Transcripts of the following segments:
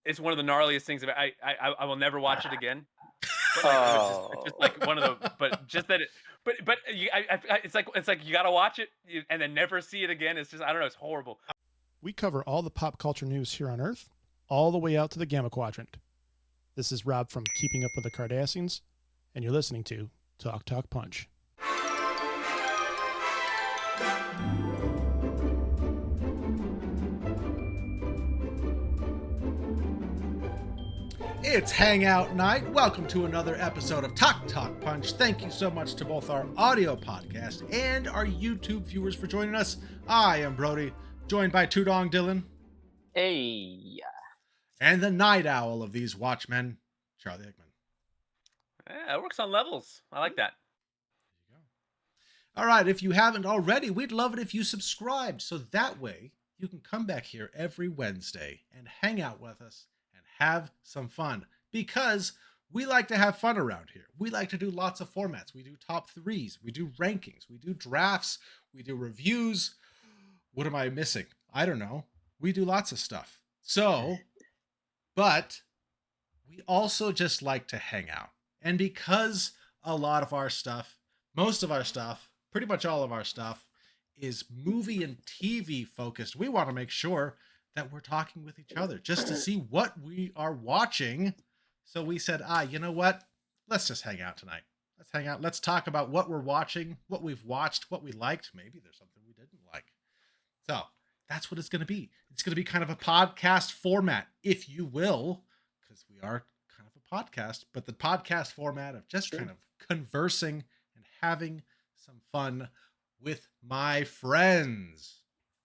it's one of the gnarliest things. I will never watch it again. But like it's just Oh. like one of the but just that it but you it's like you gotta watch it and then never see it again. It's just I don't know. It's horrible. We cover all the pop culture news here on Earth, all the way out to the Gamma Quadrant. This is Rob from Keeping Up with the Kardashians, and you're listening to Talk Talk Punch. It's Hangout Night. Welcome to another episode of Talk Talk Punch. Thank you so much to both our audio podcast and our YouTube viewers for joining us. I am Brody, joined by Tudong Dylan. Hey. And the night owl of these watchmen, Charlie Hickman. Yeah, it works on levels. I like that. There you go. All right, if you haven't already, we'd love it if you subscribed, so that way you can come back here every Wednesday and hang out with us and have some fun, because we like to have fun around here. We like to do lots of formats. We do top threes, we do rankings, we do drafts, we do reviews. What am I missing? I don't know. We do lots of stuff. So, but we also just like to hang out. And because a lot of our stuff, most of our stuff, pretty much all of our stuff is movie and TV focused, we want to make sure that we're talking with each other just to see what we are watching. So we said, you know what? Let's just hang out tonight. Let's hang out. Let's talk about what we're watching, what we've watched, what we liked. Maybe there's something we didn't like. So that's what it's going to be. It's going to be kind of a podcast format, if you will, because we are kind of a podcast, but the podcast format of just kind of conversing and having some fun with my friends.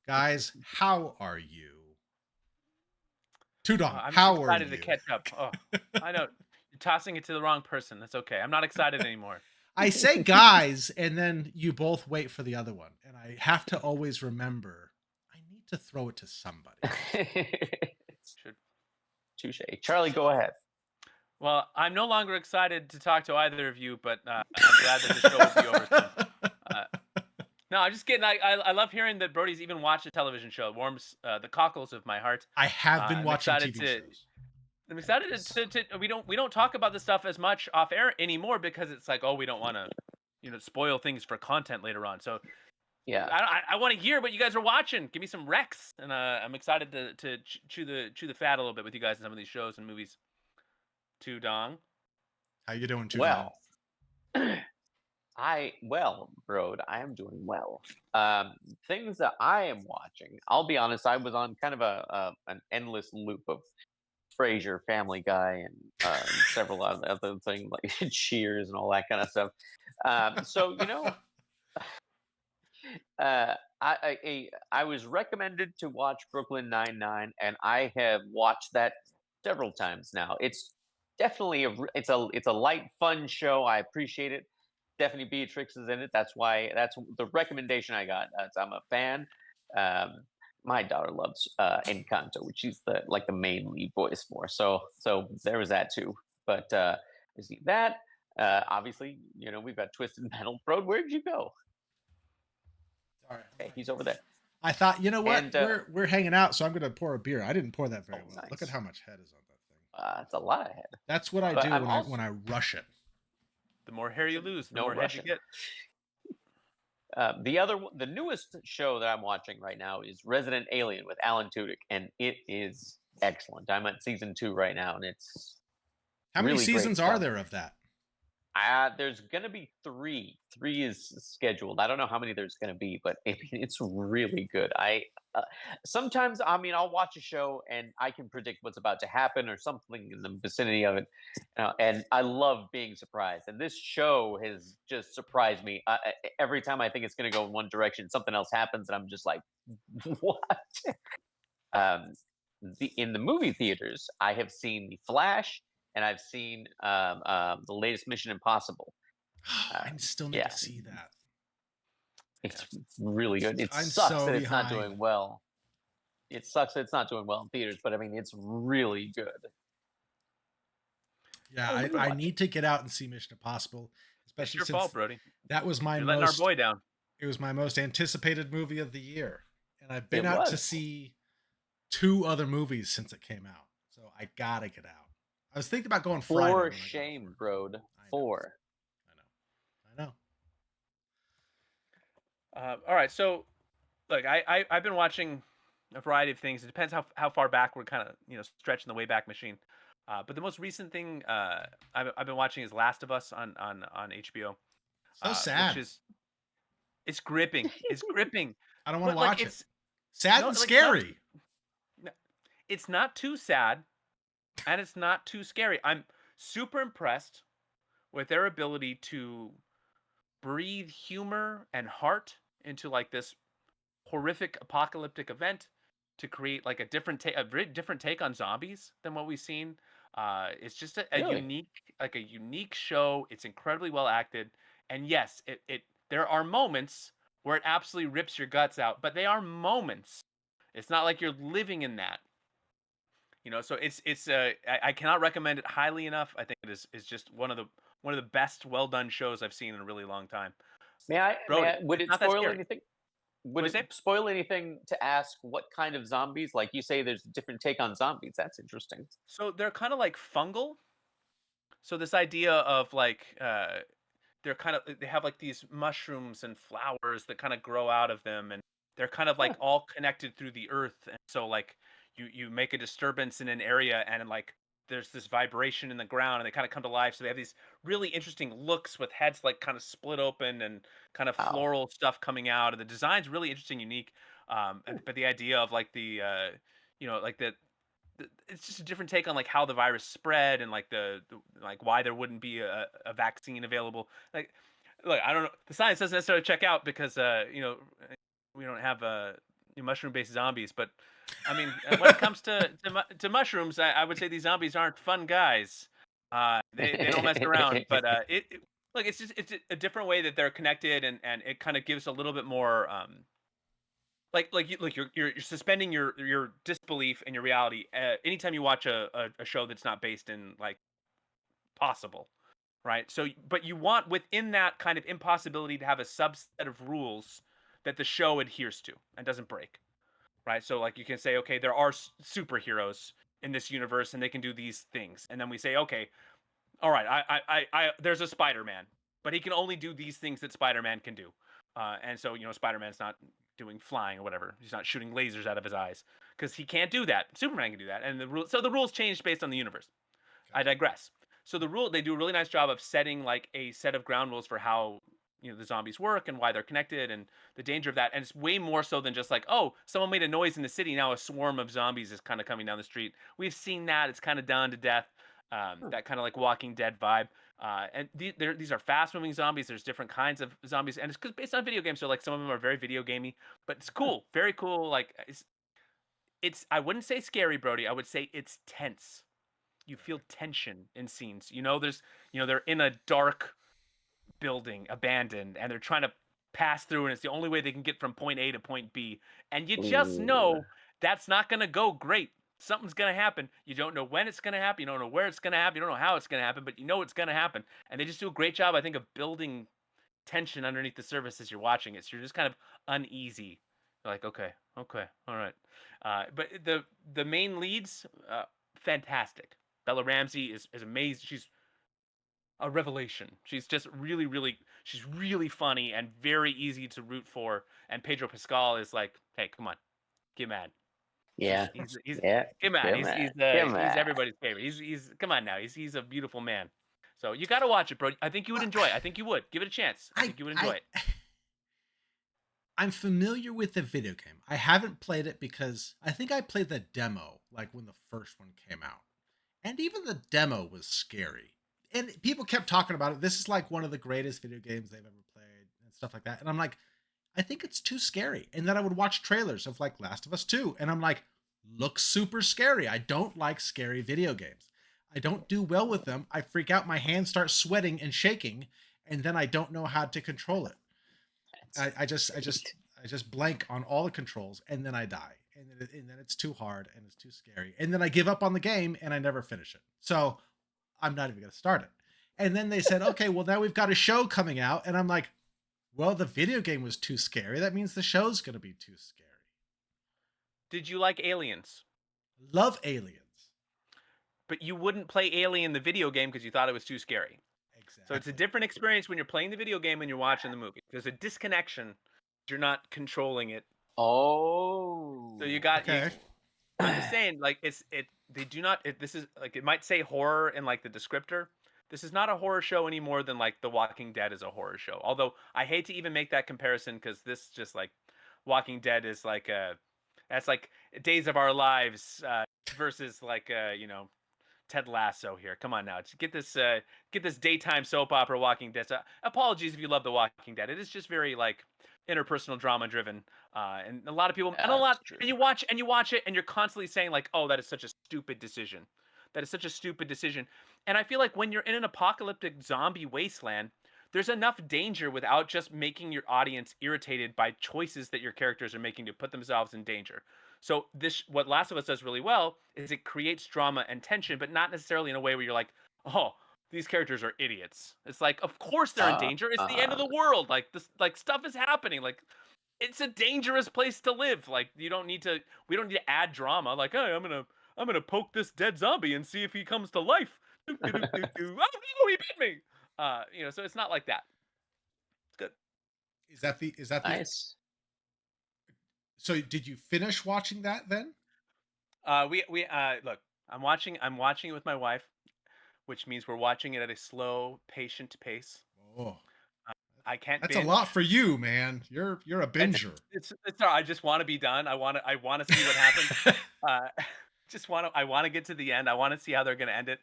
Guys, how are you? Tudong, I'm how are excited you? to catch up. Oh, I know you're tossing it to the wrong person. That's okay. I'm not excited anymore. I say guys, and then you both wait for the other one. And I have to always remember, I need to throw it to somebody. Touche. Charlie, go ahead. Well, I'm no longer excited to talk to either of you, but I'm glad that the show will be over soon. No, I'm just kidding. I love hearing that Brody's even watched a television show. It warms the cockles of my heart. I have been I'm watching excited TV shows. I'm excited to we don't talk about this stuff as much off air anymore because it's like, oh, we don't want to spoil things for content later on. So Yeah. I want to hear what you guys are watching. Give me some recs, and I'm excited to chew the fat a little bit with you guys in some of these shows and movies. Tudong. How you doing, Tudong? Well, Brode, I am doing well. Things that I am watching, I'll be honest, I was on kind of an endless loop of Frasier, Family Guy, and several other things like Cheers and all that kind of stuff. So I was recommended to watch Brooklyn Nine-Nine, and I have watched that several times now. It's definitely it's a light, fun show. I appreciate it. Stephanie Beatrix is in it. That's the recommendation I got. I'm a fan. My daughter loves Encanto, which she's the main lead voice for. So there was that too. But you see that. Obviously, we've got Twisted Metal. Brode, where did you go? Sorry. Hey, he's over there. I thought, you know what? And, we're hanging out, so I'm going to pour a beer. I didn't pour that very well. Nice. Look at how much head is on that thing. It's a lot of head. That's what I But do I'm when I rush it. The more hair you lose, the No more head you Russian. get. The newest show that I'm watching right now is Resident Alien with Alan Tudyk, and it is excellent. I'm at season 2 right now, and it's How many really great seasons are stuff. there of that? There's gonna be 3. 3 is scheduled. I don't know how many there's gonna be, but it's really good. Sometimes I'll watch a show and I can predict what's about to happen or something in the vicinity of it, and I love being surprised. And this show has just surprised me. Every time I think it's gonna go in one direction, something else happens, and I'm just like, what? Um, in the movie theaters, I have seen The Flash, and I've seen the latest Mission Impossible. I still need to see that. It's really good. It I'm sucks so that it's not behind. doing well. It sucks that it's not doing well in theaters, but I mean, it's really good. Yeah, what are you I watching? need to get out and see Mission Impossible, It's especially your since fault, Brody. that was my You're letting our most. boy down. It was my most anticipated movie of the year, and I've been It out to was. see 2 other movies since it came out. So I gotta get out. I was thinking about going Friday. For when I got off shame, work. Brode. I know. For. I know. All right, so look, I've been watching a variety of things. It depends how far back we're kind of stretching the way back machine. But the most recent thing I've been watching is Last of Us on HBO, So which sad. is it's gripping. It's gripping, I don't want to but like watch it. Sad and it's not scary. it's not too sad, and it's not too scary. I'm super impressed with their ability to breathe humor and heart into like this horrific apocalyptic event to create like a very different take on zombies than what we've seen. It's just a Really? unique show. It's incredibly well acted, and yes, it there are moments where it absolutely rips your guts out, but they are moments. It's not like you're living in that. So I cannot recommend it highly enough. I think it is just one of the best well done shows I've seen in a really long time. May I? Brody, Would it's it not that spoil scary. anything? What Would do you it say? spoil anything to ask what kind of zombies? Like you say, there's a different take on zombies. That's interesting. So they're kind of like fungal. So this idea of like they have like these mushrooms and flowers that kind of grow out of them, and they're kind of Huh. like all connected through the earth. And so like you make a disturbance in an area, and like there's this vibration in the ground, and they kind of come to life. So they have these really interesting looks with heads like kind of split open and kind of Wow. floral stuff coming out, and the design's really interesting, unique. Hmm. But the idea of like like it's just a different take on like how the virus spread, and like the like why there wouldn't be a vaccine available. Like, look, I don't know, the science doesn't necessarily check out because we don't have mushroom based zombies, but I mean, when it comes to mushrooms, I would say these zombies aren't fun guys. They don't mess around, but look, it's a different way that they're connected, and it kind of gives a little bit more you're suspending your disbelief and your reality anytime you watch a show that's not based in like possible, right? So but you want within that kind of impossibility to have a subset of rules that the show adheres to and doesn't break, right? So like you can say, okay, there are superheroes in this universe and they can do these things, and then we say, okay, all right, there's a Spider-Man, but he can only do these things that Spider-Man can do. And so, Spider-Man's not doing flying or whatever. He's not shooting lasers out of his eyes because he can't do that. Superman can do that. And the rules changed based on the universe. I digress. So they do a really nice job of setting like a set of ground rules for how the zombies work and why they're connected and the danger of that. And it's way more so than just like, oh, someone made a noise in the city, now a swarm of zombies is kind of coming down the street. We've seen that. It's kind of done to death. Hmm. That kind of like Walking Dead vibe. And these are fast-moving zombies. There's different kinds of zombies, and it's based on video games. So like some of them are very video gamey, but it's Huh. cool, very cool. Like it's I wouldn't say scary, Brody. I would say it's tense. You feel tension in scenes. They're in a dark building, abandoned, and they're trying to pass through, and it's the only way they can get from point A to point B. And you just Ooh. know that's not going to go great. Something's going to happen. You don't know when it's going to happen. You don't know where it's going to happen. You don't know how it's going to happen, but you know it's going to happen. And they just do a great job, I think, of building tension underneath the surface as you're watching it. So you're just kind of uneasy. You're like, okay, all right. But the main leads, fantastic. Bella Ramsey is amazing. She's a revelation. She's just she's really funny and very easy to root for. And Pedro Pascal is like, hey, come on, get mad. Yeah. He's Yeah. get mad. Come on. He's everybody's favorite. He's come on now. He's a beautiful man. So you got to watch it, bro. I think you would Well, enjoy it. I think you would give it a chance. I think you would enjoy it. I'm familiar with the video game. I haven't played it because I think I played the demo like when the first one came out. And even the demo was scary. And people kept talking about it. This is like one of the greatest video games they've ever played and stuff like that. And I'm like, I think it's too scary. And then I would watch trailers of like Last of Us 2 and I'm like, looks super scary. I don't like scary video games. I don't do well with them. I freak out, my hands start sweating and shaking, and then I don't know how to control it. That's I just great. I just blank on all the controls and then I die. And then it's too hard and it's too scary. And then I give up on the game and I never finish it. So I'm not even going to start it. And then they said, okay, well, now we've got a show coming out. And I'm like, well, the video game was too scary. That means the show's going to be too scary. Did you like Aliens? Love Aliens. but you wouldn't play Alien the video game because you thought it was too scary. So it's a Exactly. different experience when you're playing the video game and you're watching the movie. There's a disconnection. You're not controlling it. So you Oh. got you. Okay. I'm just saying, like they do not. This is like it might say horror in like the descriptor. This is not a horror show any more than like The Walking Dead is a horror show. Although I hate to even make that comparison because this just like Walking Dead is like that's like Days of Our Lives versus like Ted Lasso here. Come on now, just get this daytime soap opera Walking Dead. So, apologies if you love The Walking Dead. It is just very like interpersonal drama driven, and a lot of people and a That's lot true. and you watch it and you're constantly saying like, oh, that is such a stupid decision. That is such a stupid decision. And I feel like when you're in an apocalyptic zombie wasteland, there's enough danger without just making your audience irritated by choices that your characters are making to put themselves in danger. So this what Last of Us does really well is it creates drama and tension, but not necessarily in a way where you're like, oh, these characters are idiots. It's like, of course they're in Uh, danger. It's the end of uh, the world. Like this, like stuff is happening. Like it's a dangerous place to live. Like you don't need to. We don't need to add drama. Like, hey, I'm gonna poke this dead zombie and see if he comes to life. Oh no, he bit me. So it's not like that. It's good. Is that the nice. so did you finish watching that then? We look. I'm watching it with my wife, which means we're watching it at a slow, patient pace. Oh, I can't that's a binge. lot for you, man. You're a binger. It's all right. I just want to be done. I want to see what happens. I want to get to the end. I want to see how they're gonna end it.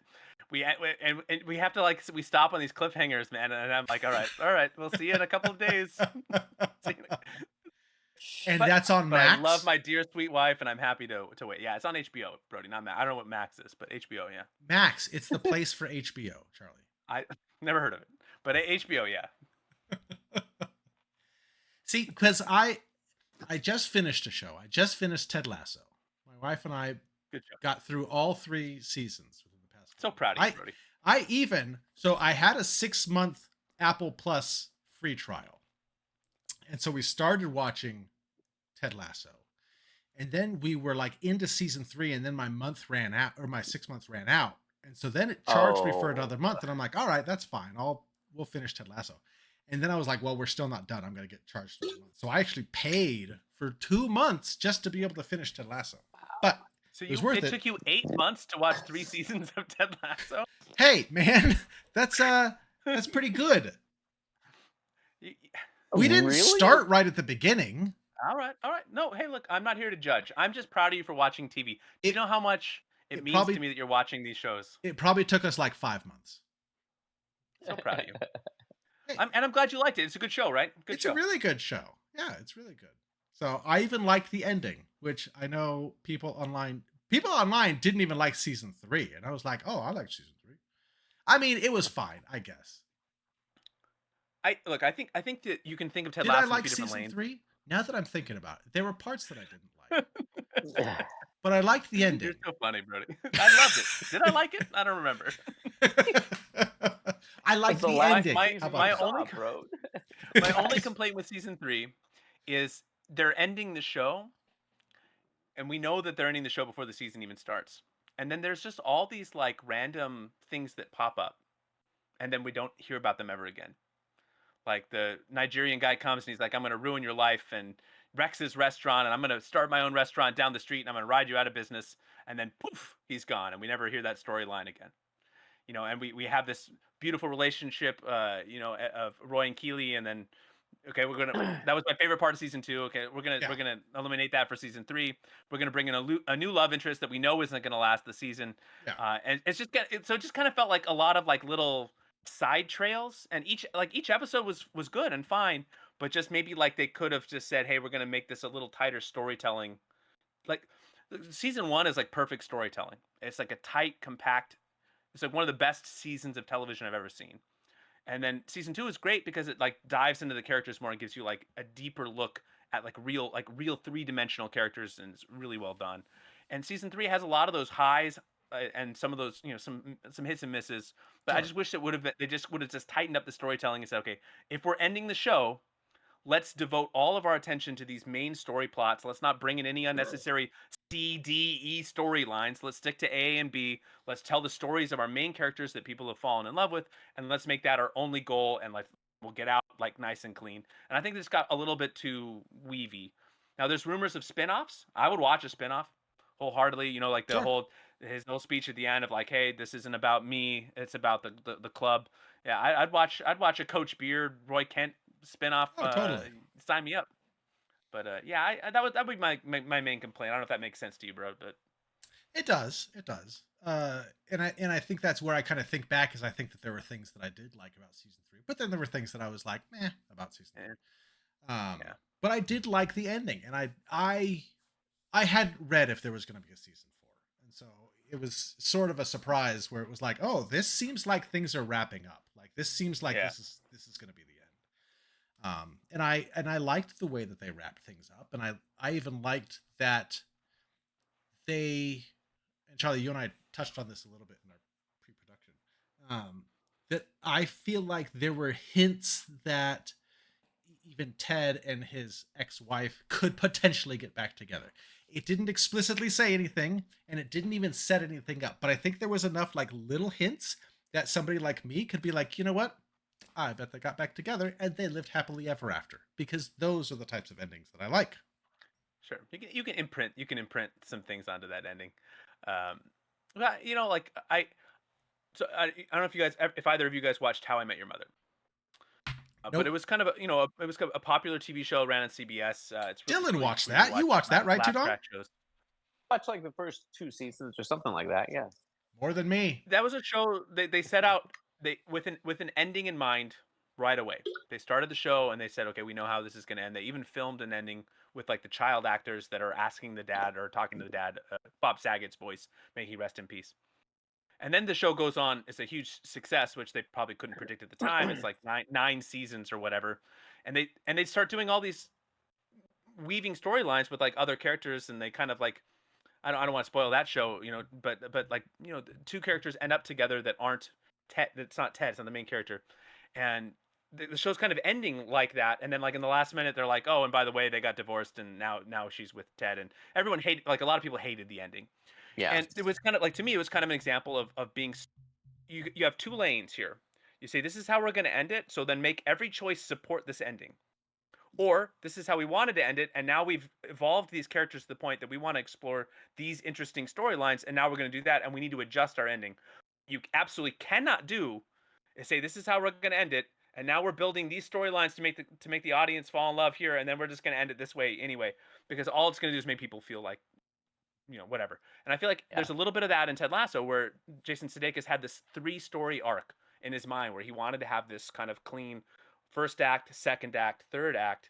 And we have to like we stop on these cliffhangers, man. And I'm like, all right, we'll see you in a couple of days. See you in And But- that's on But Max. I love my dear sweet wife, and I'm happy to wait. Yeah, it's on HBO, Brody, not Max. I don't know what Max is, but HBO, yeah. Max. It's the place for HBO, Charlie. I never heard of it, but HBO, yeah. See, because I just finished a show. I just finished Ted Lasso. My wife and I Good show. got through all 3 seasons within the past. So proud of you, Brody. I had a 6-month Apple Plus free trial. And so we started watching Ted Lasso. And then we were like into season 3, and then my 6 months ran out. And so then it charged me for another month. And I'm like, all right, that's fine. We'll finish Ted Lasso. And then I was like, well, we're still not done. I'm going to get charged for a month. So I actually paid for 2 months just to be able to finish Ted Lasso. But So it was worth it it. took you 8 months to watch 3 seasons of Ted Lasso? Hey, man, that's pretty good. We didn't Really? start right at the beginning. All right. No, hey, look, I'm not here to judge. I'm just proud of you for watching TV. Do you It- know how much it it means probably- to me that you're watching these shows? It probably took us like 5 months. So proud of you. Hey, I'm glad you liked it. It's a good show, right? Good it's show. a really good show. Yeah, it's really good. So I even liked the ending, which I know people online didn't even like season 3, and I was like, oh, I like season 3. I mean, it was fine, I guess. I think that you can think of Ted Did Lasso I in like 2 different season lanes. 3? Now that I'm thinking about it, there were parts that I didn't like, but I liked the ending. You're so funny, Brody. I loved it. Did I like it? I don't remember. I liked It's a the lot of ending. my- How about my that? only- bro. My only complaint with season 3 is they're ending the show, and we know that they're ending the show before the season even starts. And then there's just all these like random things that pop up, and then we don't hear about them ever again. Like the Nigerian guy comes and he's like, "I'm going to ruin your life," and wrecks his restaurant, and I'm going to start my own restaurant down the street, and I'm going to ride you out of business. And then poof, he's gone, and we never hear that storyline again. And we have this beautiful relationship, of Roy and Keeley, and then okay, that was my favorite part of season 2. Okay, we're gonna eliminate that for season 3. We're gonna bring in a new love interest that we know isn't gonna last the season. Yeah. And it's just so it just kind of felt like a lot of like little side trails, and each episode was good and fine, but just maybe like they could have just said, hey, we're gonna make this a little tighter storytelling. Like season 1 is like perfect storytelling. It's like a tight, compact. It's like one of the best seasons of television I've ever seen. And then season 2 is great because it like dives into the characters more and gives you like a deeper look at like real 3-dimensional characters, and it's really well done. And season 3 has a lot of those highs, and some of those some hits and misses. But I Sure. just wish they just would have just tightened up the storytelling and said, okay, if we're ending the show, let's devote all of our attention to these main story plots. Let's not bring in any unnecessary C, D, E storylines. Let's stick to A and B. Let's tell the stories of our main characters that people have fallen in love with, and let's make that our only goal. And like we'll get out like nice and clean. And I think this got a little bit too weavy. Now there's rumors of spin-offs. I would watch a spin-off wholeheartedly. You know, like the Sure. whole his whole speech at the end of like, hey, this isn't about me. It's about the club. Yeah, I'd watch a Coach Beard, Roy Kent spin-off. Oh, totally. Sign me up. But yeah, that would be my main complaint. I don't know if that makes sense to you, bro. But It does. It does. And I think that's where I kind of think back, is I think that there were things that I did like about season 3, but then there were things that I was like, meh, about season 3. yeah. But I did like the ending, and I had read if there was going to be a season 4, and so it was sort of a surprise where it was like, oh, this seems like things are wrapping up. Like this seems like Yeah. this is going to be the end. And I liked the way that they wrapped things up, and I even liked that they, and Charlie, you and I touched on this a little bit in our pre-production, that I feel like there were hints that even Ted and his ex-wife could potentially get back together. It didn't explicitly say anything, and it didn't even set anything up, but I think there was enough like little hints that somebody like me could be like, you know what? I bet they got back together and they lived happily ever after, because those are the types of endings that I like. Sure, you can imprint some things onto that ending. But, you know, like I don't know if you guys if either of you guys watched How I Met Your Mother. But Nope. it was kind of it was kind of a popular TV show, ran on CBS. It's Dylan really watched sweet to that. You watched that, right, laugh Tudor? track shows. Watch like the first 2 seasons or something like that. Yeah. More than me. That was a show they set out with an ending in mind right away. They started the show and they said, okay, we know how this is going to end. They even filmed an ending with like the child actors that are asking the dad or talking to the dad, Bob Saget's voice, may he rest in peace. And then the show goes on. It's a huge success, which they probably couldn't predict at the time. It's like nine seasons or whatever, and they start doing all these weaving storylines with like other characters, and they kind of like I don't want to spoil that show, you know, but like you know, 2 characters end up together that aren't Ted. It's not Ted. It's not the main character, and the show's kind of ending like that. And then like in the last minute, they're like, oh, and by the way, they got divorced, and now she's with Ted, and everyone hated, like a lot of people hated the ending. Yeah. And it was kind of like, to me, it was kind of an example of being you have 2 lanes here. You say this is how we're going to end it, so then make every choice support this ending. Or this is how we wanted to end it, and now we've evolved these characters to the point that we want to explore these interesting storylines, and now we're going to do that, and we need to adjust our ending. You absolutely cannot do is say this is how we're going to end it, and now we're building these storylines to make the audience fall in love here, and then we're just going to end it this way anyway, because all it's going to do is make people feel like, you know, whatever. And I feel like Yeah. there's a little bit of that in Ted Lasso, where Jason Sudeikis had this 3-story arc in his mind where he wanted to have this kind of clean first act, second act, third act.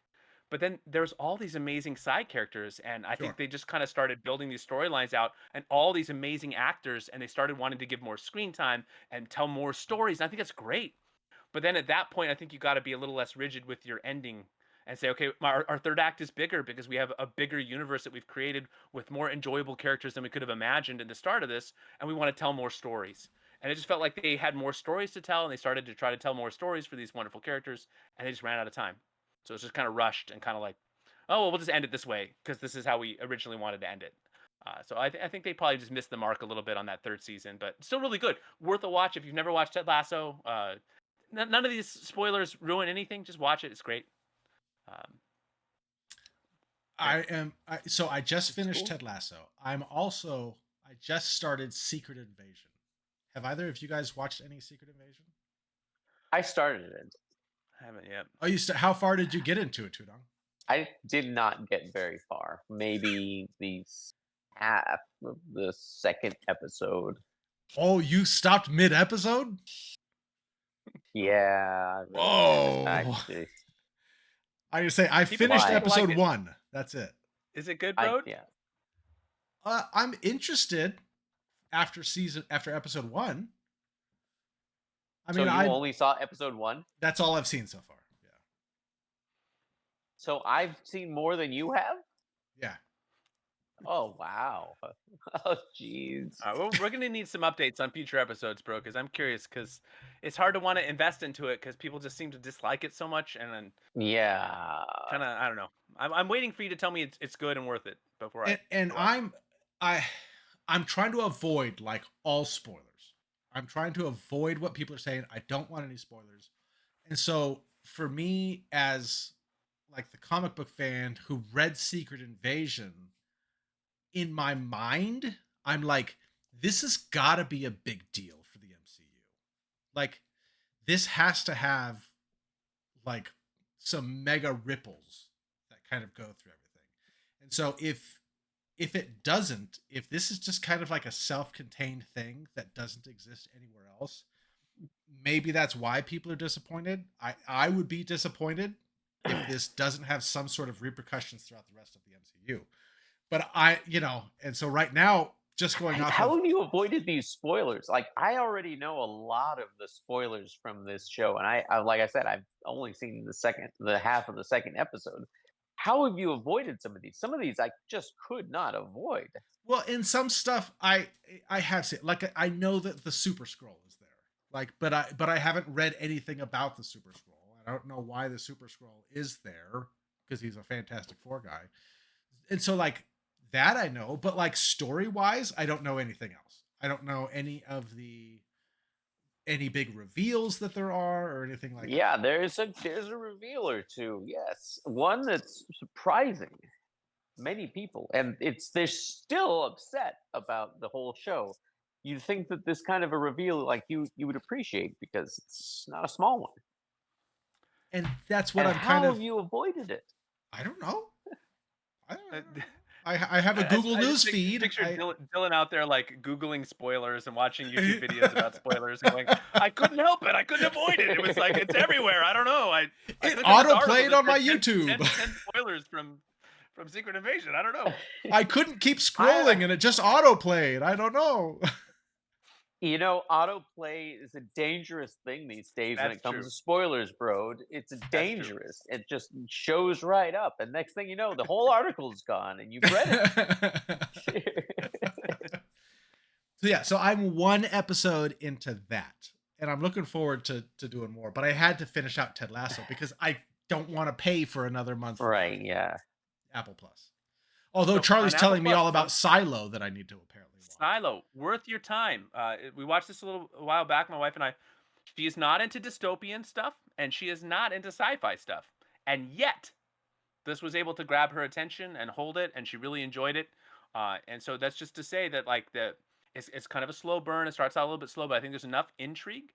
But then there's all these amazing side characters, and I think Sure. they just kind of started building these storylines out, and all these amazing actors, and they started wanting to give more screen time and tell more stories. And I think that's great. But then at that point, I think you got to be a little less rigid with your ending and say, okay, our third act is bigger because we have a bigger universe that we've created with more enjoyable characters than we could have imagined in the start of this, and we want to tell more stories. And it just felt like they had more stories to tell, and they started to try to tell more stories for these wonderful characters, and they just ran out of time. So it's just kind of rushed and kind of like, oh, well, we'll just end it this way because this is how we originally wanted to end it. So I think they probably just missed the mark a little bit on that 3rd season, but still really good. Worth a watch if you've never watched Ted Lasso. None of these spoilers ruin anything. Just watch it. It's great. So I just That's finished cool. Ted Lasso. I just started Secret Invasion. Have either of you guys watched any Secret Invasion? I started it. I haven't yet. Oh, how far did you get into it, Tudong? I did not get very far. Maybe the half of the 2nd episode. Oh, you stopped mid-episode? Yeah. Whoa. Actually, I gotta say, I People finished like episode it. 1. That's it. Is it good, bro? yeah. I'm interested after episode 1. I So mean, you only saw episode 1? that's all I've seen so far. Yeah. So I've seen more than you have? Yeah. Oh wow. Oh jeez. Well, we're gonna need some updates on future episodes, bro, because I'm curious. Because it's hard to want to invest into it because people just seem to dislike it so much, and then Yeah. kind of I don't know. I'm waiting for you to tell me it's good and worth it before And I watch it. I I'm trying to avoid like all spoilers. I'm trying to avoid what people are saying. I don't want any spoilers. And so for me as like the comic book fan who read Secret Invasion, in my mind, I'm like, this has got to be a big deal for the MCU. Like, this has to have like some mega ripples that kind of go through everything. And so if it doesn't, if this is just kind of like a self-contained thing that doesn't exist anywhere else, maybe that's why people are disappointed. I would be disappointed if this doesn't have some sort of repercussions throughout the rest of the MCU. But and so right now, just going off How of have you avoided these spoilers? Like, I already know a lot of the spoilers from this show, and I like I said, I've only seen the half of the second episode. How have you avoided some of these? Some of these I just could not avoid. well, in some stuff I have seen, like I know that the Super Scroll is there, like, but I haven't read anything about the Super Scroll. I don't know why the Super Scroll is there because he's a Fantastic Four guy, and so like that I know, but like story wise, I don't know anything else. I don't know any big reveals that there are or anything like that. Yeah, there's a reveal or two. Yes, one that's surprising many people, and they're still upset about the whole show. You'd think that this kind of a reveal, like you would appreciate because it's not a small one. And that's what And I'm kind how of. have you avoided it? I don't know. I don't Uh, know. I have a Google I just News feed. picture Dylan out there like googling spoilers and watching YouTube videos about spoilers, and going, "I couldn't help it. I couldn't avoid it. It was like it's everywhere. I don't know. I It clicked on this auto article played that on my said 10 YouTube. 10 spoilers from Secret Invasion. I don't know." I couldn't keep scrolling and it just auto played. I don't know. Autoplay is a dangerous thing these days when That's it comes true. to spoilers, bro. It's That's true. dangerous. It just shows right up, and next thing you know, the whole article's gone, and you've read it. So yeah, so I'm one episode into that, and I'm looking forward to doing more. But I had to finish out Ted Lasso because I don't want to pay for another month Right? Yeah. Apple Plus. Although So, Charlie's on Apple telling me Plus, all about Silo that I need to apparently watch. Silo, worth your time. We watched this a while back, my wife and I. She is not into dystopian stuff, and she is not into sci-fi stuff, and yet this was able to grab her attention and hold it, and she really enjoyed it. And so that's just to say that like it's kind of a slow burn. It starts out a little bit slow, but I think there's enough intrigue.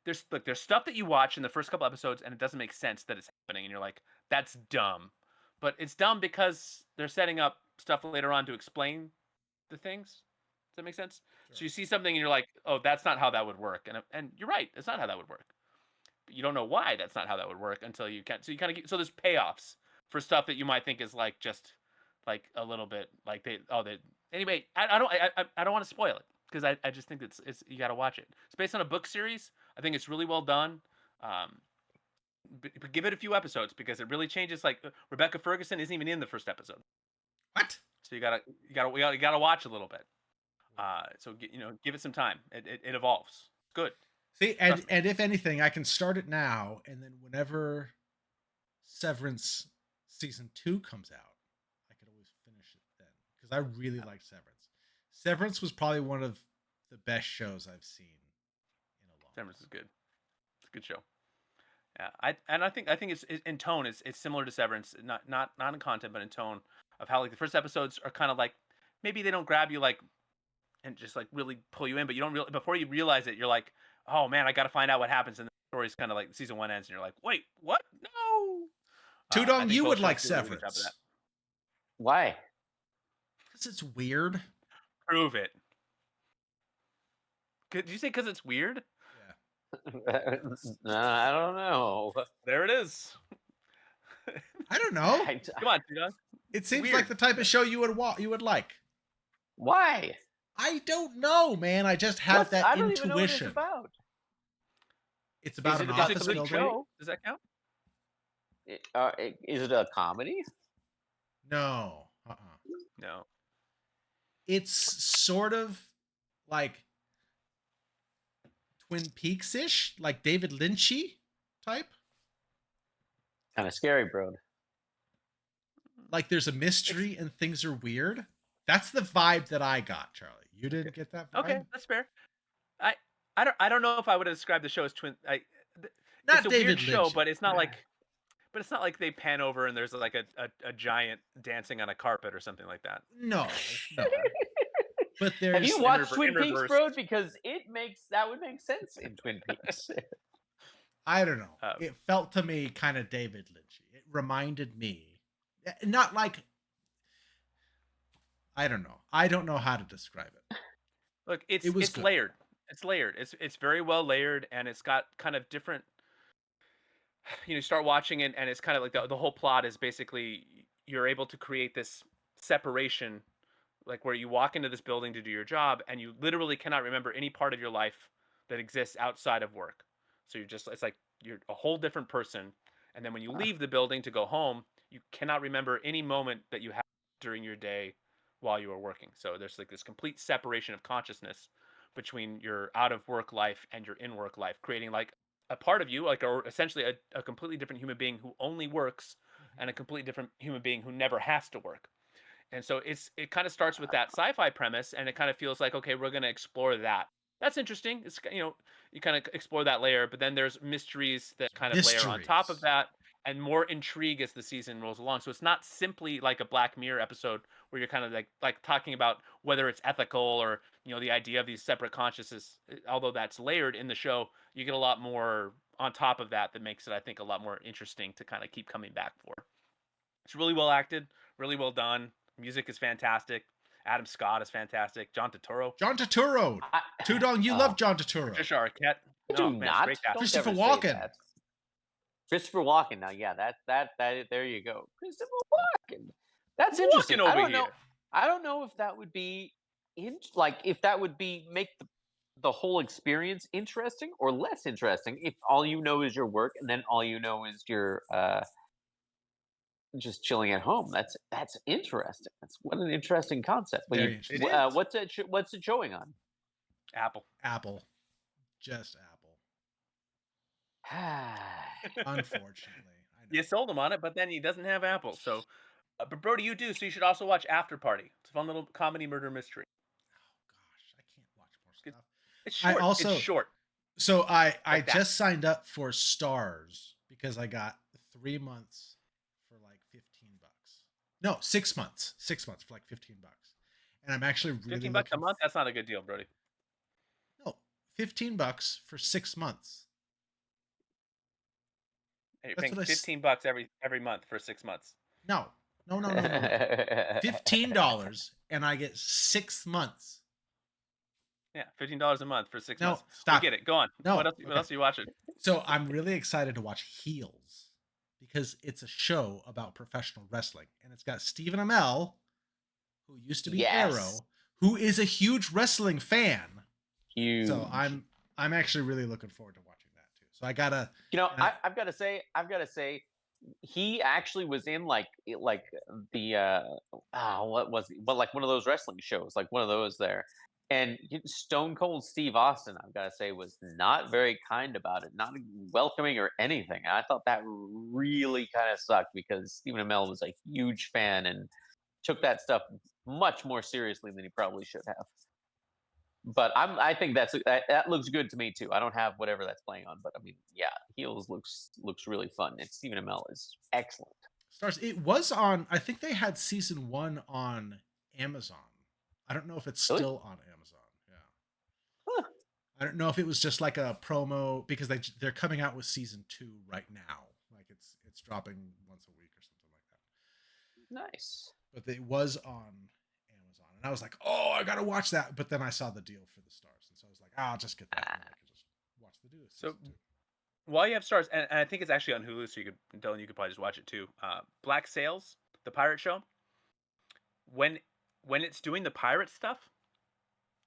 There's stuff that you watch in the first couple episodes, and it doesn't make sense that it's happening, and you're like, that's dumb. But it's dumb because they're setting up stuff later on to explain the things. Does that make sense? Sure. So you see something and you're like, oh, that's not how that would work, and you're right, it's not how that would work. But you don't know why that's not how that would work until you can. So you kind of so there's payoffs for stuff that you might think is like just like a little bit like they anyway. I don't want to spoil it because I just think it's you got to watch it. It's based on a book series. I think it's really well done. Um, but give it a few episodes because it really changes. Like Rebecca Ferguson isn't even in the first episode, What? so you gotta watch a little bit. So give it some time. It evolves. Good. See, Trust me. and if anything, I can start it now, and then whenever Severance season 2 comes out, I could always finish it then because I really liked Severance. Severance was probably one of the best shows I've seen in a long Severance is time. good. It's a good show. Yeah, I think it's in tone. It's similar to Severance, not in content, but in tone of how like the first episodes are kind of like maybe they don't grab you like and just like really pull you in, but you don't before you realize it, you're like, oh man, I got to find out what happens, and the story's kind of like season 1 ends, and you're like, wait, what? No. I Tudong, think you both would shows like do a really good job of Severance that. Why? because it's weird. Prove it. Did you say because it's weird? Yeah. I don't know. There it is. I don't know. Come on, Tudong. It seems weird. like the type of show you would like. Why? I don't know, man. I just have that I don't even know what it's intuition. about. It's about Is an it about office the big building. show? Does that count? Is it a comedy? No. No. it's sort of like Twin Peaks-ish, like David Lynchy type. Kind of scary, bro. Like there's a mystery and things are weird. That's the vibe that I got, Charlie. You didn't get that vibe? Okay, that's fair. I I don't know if I would have described the show as it's Not a weird David show, Lynchy. but it's not like they pan over and there's like a giant dancing on a carpet or something like that. No. But Have there's you in watched Twin in Peaks, reverse. bro? Because that would make sense in Twin Peaks. I don't know. Oh. It felt to me kind of David Lynchy. It reminded me, not like, I don't know. I don't know how to describe it. Look, It was it's good. layered. It's layered. It's very well layered, and it's got kind of different. You start watching it, and it's kind of like the whole plot is basically you're able to create this separation, like where you walk into this building to do your job, and you literally cannot remember any part of your life that exists outside of work. So it's like you're a whole different person, and then when you Huh. leave the building to go home, you cannot remember any moment that you had during your day while you were working. So there's like this complete separation of consciousness between your out of work life and your in work life, creating like a part of you, like, or essentially a completely different human being who only works, and a completely different human being who never has to work. And so it kind of starts with that sci-fi premise, and it kind of feels like, okay, we're going to explore that. That's interesting. It's, you kind of explore that layer, but then there's mysteries that kind of layer on top of Mysteries. that, and more intrigue as the season rolls along. So it's not simply like a Black Mirror episode where you're kind of like talking about whether it's ethical or the idea of these separate consciousnesses. Although that's layered in the show, you get a lot more on top of that makes it, I think, a lot more interesting to kind of keep coming back for. It's really well acted, really well done. Music is fantastic. Adam Scott is fantastic. John Turturro, John Turturro. I, Tudong, you love John Turturro. Patricia Arquette. I No, do man, it's a not. great cast. Don't Christopher ever say Walken. that. Christopher Walken. Now, yeah, that there you go. Christopher Walken. That's interesting. Walking I over don't know. here. I don't know if that would be if that would be make the whole experience interesting or less interesting if all you know is your work and then all you know is your just chilling at home. That's interesting. That's what an interesting concept. But Very It interesting. is. what's it showing on? Apple. Apple. Just Apple. Unfortunately. I know. You sold him on it, but then he doesn't have Apple. So, but Brody, you do. So you should also watch After Party. It's a fun little comedy murder mystery. Oh gosh, I can't watch more It's stuff. It's I short. also- It's short. So I Like that. just signed up for Stars because I got 3 months for like $15. No, 6 months. 6 months for like $15. And I'm actually really $15 a looking month. That's not a good deal, Brody. No, $15 for 6 months. And you're That's paying what I s- $15 every month for 6 months. No. $15 and I get 6 months. Yeah, $15 a month for 6 No, months. stop We get it. it. Go on. No, What okay. else are you watching? So I'm really excited to watch Heels because it's a show about professional wrestling, and it's got Stephen Amell, who used to be Yes. Arrow, who is a huge wrestling fan. Huge. So I'm actually really looking forward to watching that too. So I gotta, I've got to say, he actually was in like the what was he? But like one of those wrestling shows, like one of those there. And Stone Cold Steve Austin, I've got to say, was not very kind about it, not welcoming or anything. I thought that really kind of sucked because Stephen Amell was a huge fan and took that stuff much more seriously than he probably should have. But I think that looks good to me too. I don't have whatever that's playing on, but I mean, yeah, Heels looks really fun. And Stephen Amell is excellent. Stars. It was on. I think they had season 1 on Amazon. I don't know if it's Really? still on Amazon. Yeah. Huh. I don't know if it was just like a promo because they're coming out with season 2 right now. Like it's dropping once a week or something like that. Nice. But it was on Amazon, and I was like, "Oh, I gotta watch that." But then I saw the deal for the Stars, and so I was like, "I'll just get that, and I can just watch the deal." So while you have Stars, and I think it's actually on Hulu, so Dylan, you could probably just watch it too. Black Sails, the pirate show. When it's doing the pirate stuff,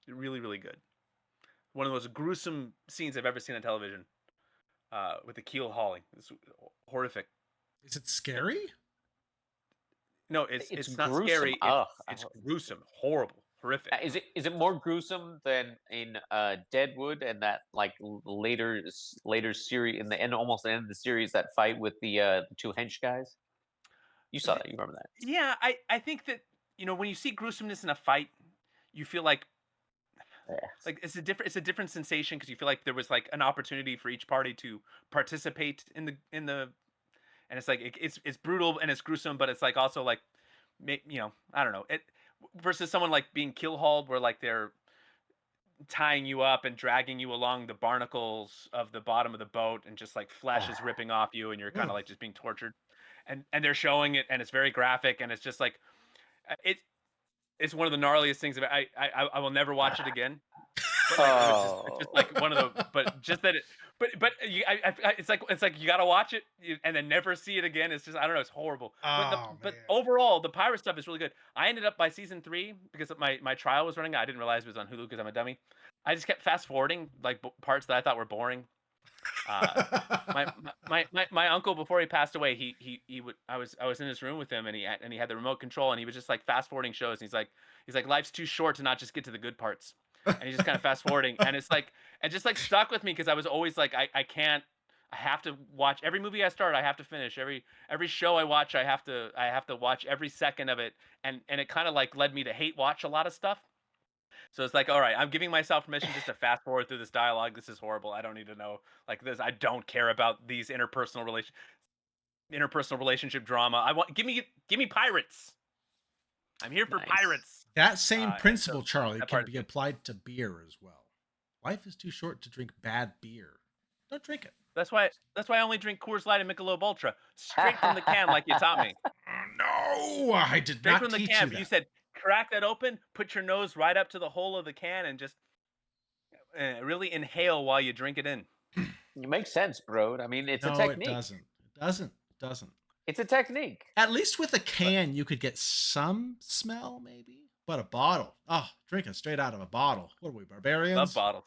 really, really good. One of the most gruesome scenes I've ever seen on television. With the keel hauling, it's horrific. Is it scary? No, it's not gruesome. scary. Ugh. It's gruesome, horrible. horrific. Is it more gruesome than in Deadwood and that like later series in the end, almost the end of the series, that fight with the two hench guys? You saw that. You remember that? Yeah, I think that when you see gruesomeness in a fight, you feel Yeah. it's a different sensation because you feel like there was like an opportunity for each party to participate in the and it's like it's brutal and it's gruesome, but it's like also like I don't know it versus someone like being kill hauled where like they're tying you up and dragging you along the barnacles of the bottom of the boat and just like flesh is ripping off you and you're kind of Oof. like just being tortured and they're showing it and it's very graphic and it's just like it's one of the gnarliest things. I will never watch it again. But like it's just like one of the but just that it but it's like you gotta watch it and then never see it again. It's just I don't know. It's horrible. Oh, But man. overall, the pirate stuff is really good. I ended up by season 3 because my trial was running. I didn't realize it was on Hulu because I'm a dummy. I just kept fast forwarding like parts that I thought were boring. Uh, my uncle before he passed away, he would I was in his room with him and he had the remote control and he was just like fast forwarding shows and he's like life's too short to not just get to the good parts and he's just kind of fast forwarding and it's like and just like stuck with me because I was always like I have to watch every movie I start. I have to finish every show I watch. I have to watch every second of it and it kind of like led me to hate watch a lot of stuff. So it's like, all right, I'm giving myself permission just to fast forward through this dialogue. This is horrible. I don't need to know like this. I don't care about these interpersonal relationship drama. I want give me pirates. I'm here for Nice. pirates. That same And principle, so Charlie, that can part be is good. applied to beer as well. Life is too short to drink bad beer. Don't drink it. That's why I only drink Coors Light and Michelob Ultra straight from the can, like you taught me. No, I did Straight not from the teach can. you But you that. said crack that open, put your nose right up to the hole of the can, and just really inhale while you drink it in. It makes sense, bro. I mean, it's a No, it technique. doesn't. It doesn't. It doesn't. It's a technique. At least with a can, you could get some smell, maybe. But a bottle, oh, drinking straight out of a bottle. What are we, barbarians? Love bottles.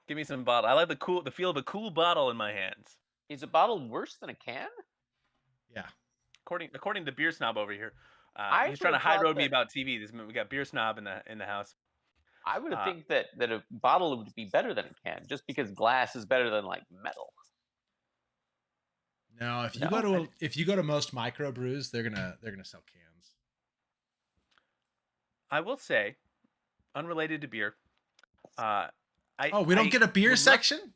Give me some bottle. I like the feel of a cool bottle in my hands. Is a bottle worse than a can? Yeah. According to Beer Snob over here, I he's trying to would've high thought road me that- about TV. We got Beer Snob in the house. I would have think that a bottle would be better than a can, just because glass is better than like metal. No, if you No? go to most microbrews, they're gonna sell cans. I will say, unrelated to beer, We don't get a beer would love- section?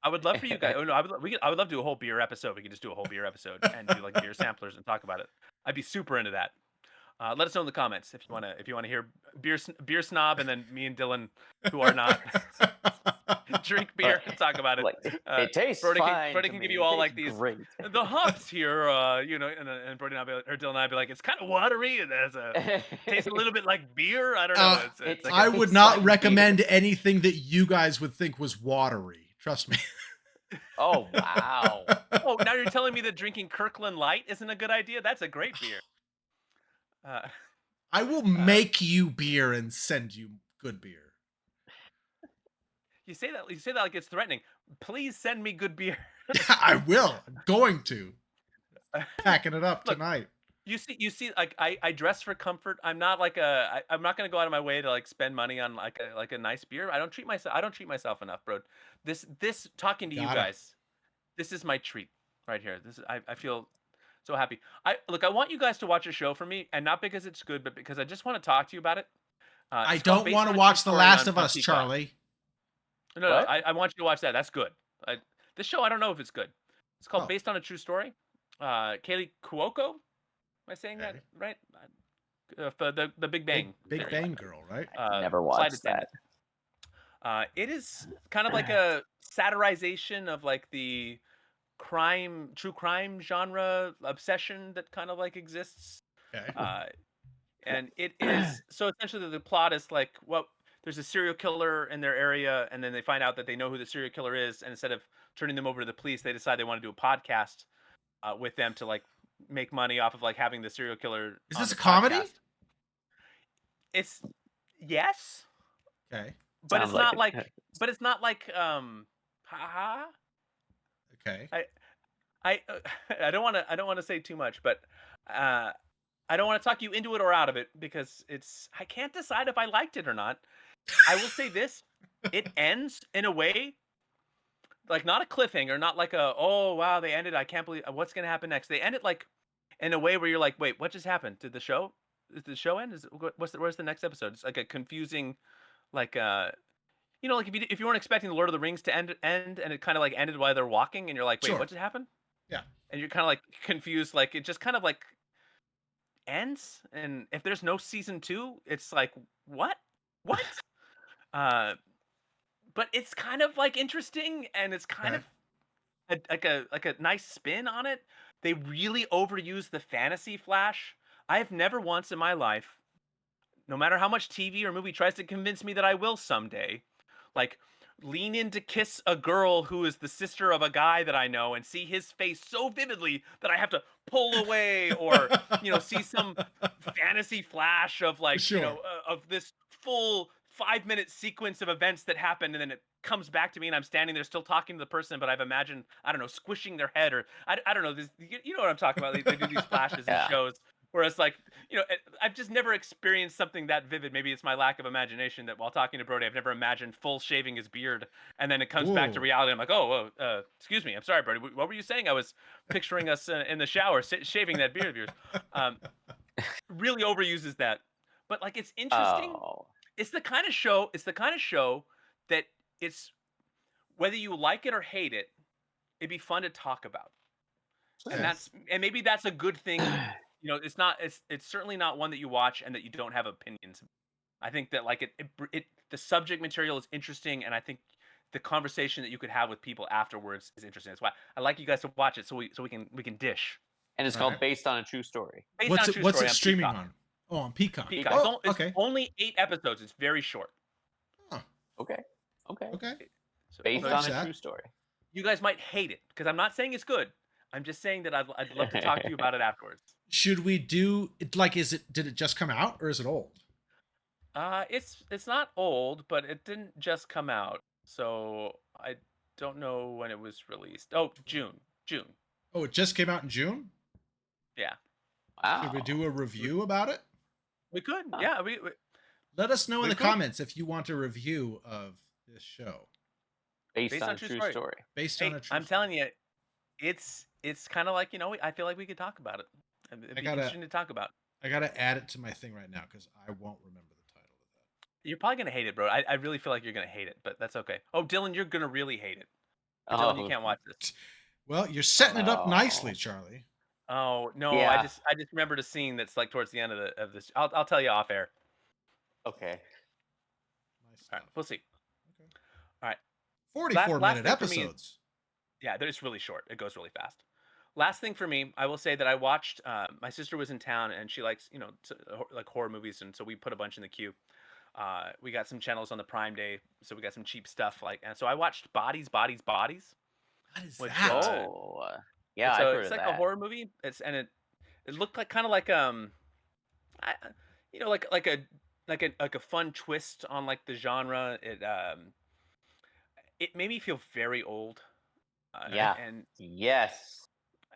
I would love for you guys. Oh no, I would love to do a whole beer episode. We could just do a whole beer episode and do like beer samplers and talk about it. I'd be super into that. Let us know in the comments if you wanna hear beer snob and then me and Dylan, who are not, drink beer and talk about it. Like, it tastes Brody fine. can to give me. you all It like tastes these great. the hops here, and Brody and I'll be like, or Dylan and I'll be like, it's kind of watery and tastes a little bit like beer. I don't know. It's like I would not like recommend beer. anything that you guys would think was watery. Trust me. Oh wow! oh, now you're telling me that drinking Kirkland Light isn't a good idea? That's a great beer. I will make you beer and send you good beer. You say that like it's threatening. Please send me good beer. I will. I'm going to. Packing it up Look, tonight. You see, like I dress for comfort. I'm not like I'm not gonna go out of my way to like spend money on like a nice beer. I don't treat myself enough, bro. This talking to you Got it. guys, this is my treat right here. I feel so happy. I want you guys to watch a show for me, and not because it's good, but because I just want to talk to you about it. I It's called don't Based want on to a watch True The Story Last on of Us, Peacock. Charlie. No, What? I want you to watch that. That's good. This show, I don't know if it's good. It's called Oh. Based on a True Story. Kaylee Cuoco, am I saying that Okay. right? For the Big Bang. Big theory. Bang Girl, right? Never flight watched that. attendant. It is kind of like a satirization of like the true crime genre obsession that kind of like exists. Okay. And it is so essentially the plot is like, well, there's a serial killer in their area, and then they find out that they know who the serial killer is, and instead of turning them over to the police, they decide they want to do a podcast with them to like make money off of like having the serial killer. Is on this the a comedy? podcast. It's yes, Okay. but Sounds it's not like like it. but it's not like haha. Okay. I don't want to say too much, but I I don't want to talk you into it or out of it because I can't decide if I liked it or not. I will say this: it ends in a way like not a cliffhanger, not like a oh wow they ended. I can't believe what's gonna happen next. They end it like in a way where you're like, wait, what just happened? Did the show end? Where's the next episode? It's like a confusing, like like if you weren't expecting the Lord of the Rings to end and it kind of like ended while they're walking and you're like, wait, Sure. what just happened? Yeah. And you're kind of like confused, like it just kind of like ends. And if there's no season 2, it's like what? Uh, but it's kind of like interesting and it's kind Okay. of like a nice spin on it. They really overuse the fantasy flash. I've never once in my life, no matter how much TV or movie tries to convince me that I will someday, like lean in to kiss a girl who is the sister of a guy that I know and see his face so vividly that I have to pull away or, see some fantasy flash of like, Sure. of this full 5-minute sequence of events that happened and then it comes back to me and I'm standing there still talking to the person, but I've imagined, I don't know, squishing their head or I don't know, this, you know what I'm talking about? They do these flashes and Yeah. shows where it's like, I've just never experienced something that vivid. Maybe it's my lack of imagination that while talking to Brody, I've never imagined full shaving his beard. And then it comes back to Whoa. reality. I'm like, excuse me. I'm sorry, Brody. What were you saying? I was picturing us in the shower shaving that beard of yours. Really overuses that. But like, it's interesting. Oh. It's the kind of show that it's, whether you like it or hate it, it'd be fun to talk about. Yes. And maybe that's a good thing. It's certainly not one that you watch and that you don't have opinions. I think that like the subject material is interesting, and I think the conversation that you could have with people afterwards is interesting. That's why I like you guys to watch it so we can dish. And it's All called right. Based on a True Story. Based What's on a it? true What's story it on streaming Peacock. on? Oh, on Peacock. Peacock. Oh, It's okay. only 8 episodes. It's very short. Huh. Okay. Okay. Based Okay, on Zach. a true story. You guys might hate it because I'm not saying it's good. I'm just saying that I'd love to talk to you about it afterwards. Should we do it? Like, did it just come out or is it old? It's not old, but it didn't just come out, so I don't know when it was released. Oh, June. Oh, it just came out in June. Yeah, Wow. Should we do a review about it? we could. Huh. Yeah, Let us know in We the could. comments if you want a review of this show Based on a true story. based Hey, on a true I'm telling you, it's kind of like I feel like we could talk about it. It'd be interesting to talk about. I gotta add it to my thing right now because I won't remember the title of that. You're probably gonna hate it, bro. I really feel like you're gonna hate it, but that's okay. Oh, Dylan, you're gonna really hate it. Dylan, you can't watch this. Well, you're setting it up nicely, Charlie. Oh no, Yeah. I just remembered a scene that's like towards the end of this. I'll tell you off air. Okay. Nice All right, stuff. we'll see. Okay. All right. 44-minute thing for me- episodes. Yeah, it's really short. It goes really fast. Last thing for me, I will say that I watched. My sister was in town and she likes like horror movies, and so we put a bunch in the queue. We got some channels on the Prime Day, so we got some cheap stuff and so I watched Bodies. What is Which, that? Oh. Yeah, it's like a horror movie. It looked like kind of like like a fun twist on like the genre. It made me feel very old. Yeah. and Yes.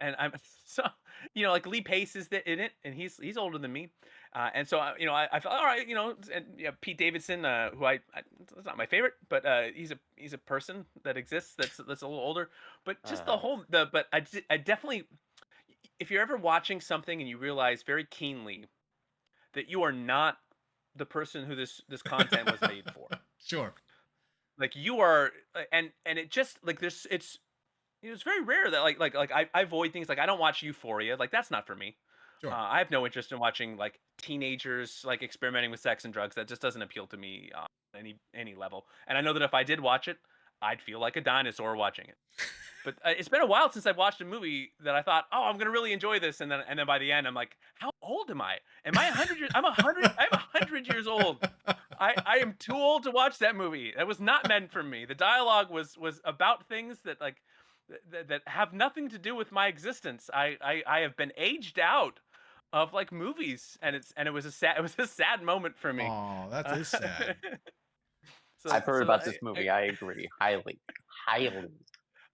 I'm so like Lee Pace is in it, and he's older than me, and so I felt all right, and Pete Davidson, who it's not my favorite, but he's a person that exists that's a little older, but just but I definitely, if you're ever watching something and you realize very keenly that you are not the person who this content was made for, Sure. like you are, and it just like it's very rare that I avoid things like I don't watch Euphoria, like that's not for me. Sure. I have no interest in watching like teenagers like experimenting with sex and drugs. That just doesn't appeal to me on any level. And I know that if I did watch it, I'd feel like a dinosaur watching it. But it's been a while since I've watched a movie that I thought, oh, I'm gonna really enjoy this, and then by the end, I'm like, how old am I? Am I 100 years? I'm 100 years old. I am too old to watch that movie. That was not meant for me. The dialogue was about things that like that have nothing to do with my existence. I have been aged out of like movies, and it was a sad moment for me. Oh, that is sad. I've heard about this movie. I agree. Highly.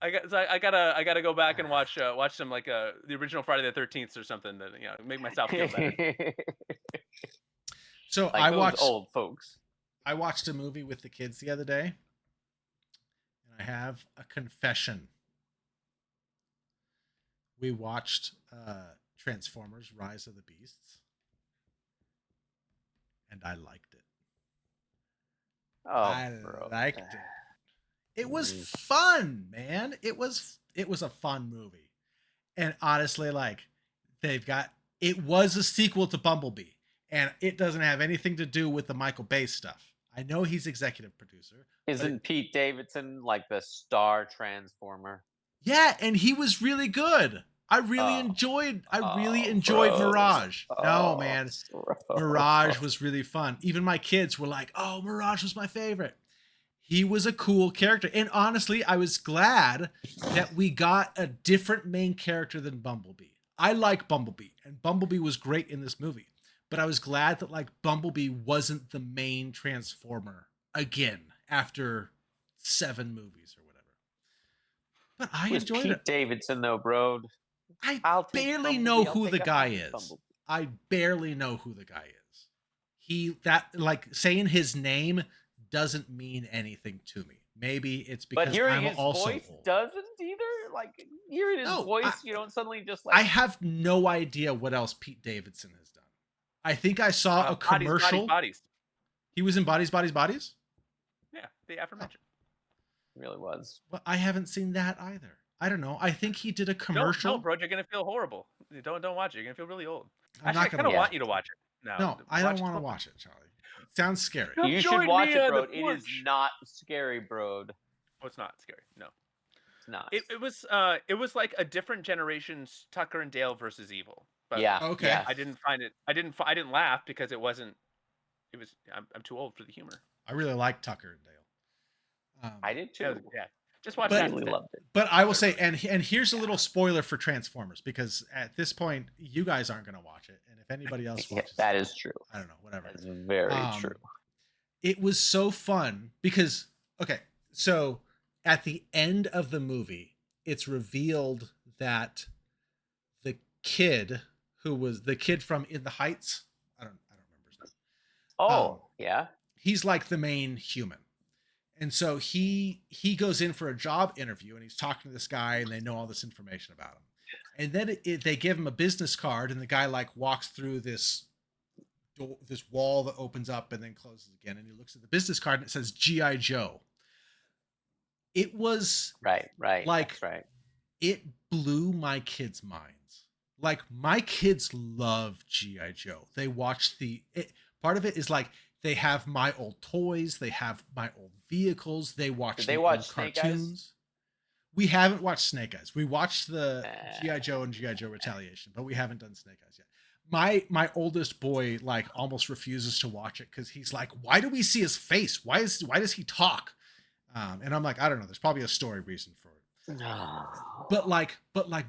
I gotta go back and watch some like the original Friday the 13th or something to make myself feel better. So Like those old folks. I watched a movie with the kids the other day, and I have a confession. We watched Transformers: Rise of the Beasts, and I liked it. Oh, I bro. liked it. It was fun, man. It was a fun movie. And honestly, like it was a sequel to Bumblebee, and it doesn't have anything to do with the Michael Bay stuff. I know he's executive producer. Isn't Pete Davidson like the star Transformer? Yeah, and he was really good. I really enjoyed Mirage. No, man. Mirage was really fun. Even my kids were like, "Oh, Mirage was my favorite." He was a cool character. And honestly, I was glad that we got a different main character than Bumblebee. I like Bumblebee, and Bumblebee was great in this movie. But I was glad that like Bumblebee wasn't the main Transformer again after 7 movies or whatever. But I enjoyed Pete it. Davidson though, bro. I barely know who the guy is. I barely know who the guy is. Saying his name doesn't mean anything to me. Maybe it's because but hearing I'm his also voice old. doesn't either. Like hearing his voice, you don't suddenly just like. I have no idea what else Pete Davidson has done. I think I saw a commercial. Bodies. He was in Bodies, Bodies, Bodies? Yeah, the aforementioned. Really was. Well, I haven't seen that either. I don't know. I think he did a commercial. No, bro, you're gonna feel horrible. Don't watch it. You're gonna feel really old. I kind of want you to watch it. No, I don't want to watch it, Charlie. It sounds scary. You should watch it, bro. It is not scary, bro. Oh, it's not scary. No, it's not. It was like a different generation's Tucker and Dale versus Evil. But yeah. Okay. Yeah. I didn't find it. I didn't laugh because it wasn't. It was. I'm too old for the humor. I really like Tucker and Dale. I did too. Yeah. Just watch I that. really loved it. But I will say, and here's a little spoiler for Transformers, because at this point you guys aren't going to watch it, and if anybody else watches that is true. I don't know, whatever. That's very true. It was so fun because so at the end of the movie, it's revealed that the kid who was the kid from In the Heights, I don't remember his name. Oh, yeah. He's like the main human. And so he goes in for a job interview, and he's talking to this guy, and they know all this information about him. And then they give him a business card, and the guy like walks through this wall that opens up and then closes again, and he looks at the business card and it says G.I. Joe. It was right. Like, that's right. It blew my kids' minds. Like, my kids love G.I. Joe. They watch part of it is like they have my old toys, they have my old vehicles, they watch old cartoons. We haven't watched Snake Eyes. We watched the G.I. Joe and G.I. Joe Retaliation, but we haven't done Snake Eyes yet. My oldest boy like almost refuses to watch it because he's like, why do we see his face? Why does he talk? And I'm like, I don't know. There's probably a story reason for it. But like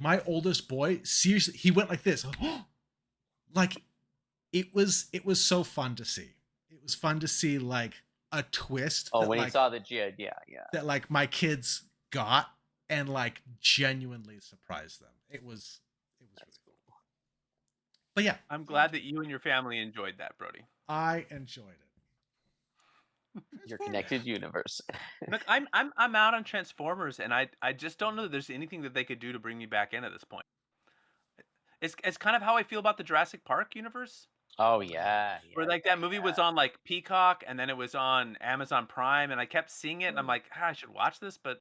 my oldest boy, seriously, he went like this. Like it was so fun to see. It was fun to see like a twist. Oh, when he saw the G.I. Yeah. That like my kids got and like genuinely surprised them. It was really cool. But yeah, I'm glad that you and your family enjoyed that, Brody. I enjoyed it. Your connected universe. Look, I'm out on Transformers, and I just don't know that there's anything that they could do to bring me back in at this point. It's kind of how I feel about the Jurassic Park universe. Oh yeah. Where like that movie was on like Peacock, and then it was on Amazon Prime, and I kept seeing it, and I'm like, I should watch this, but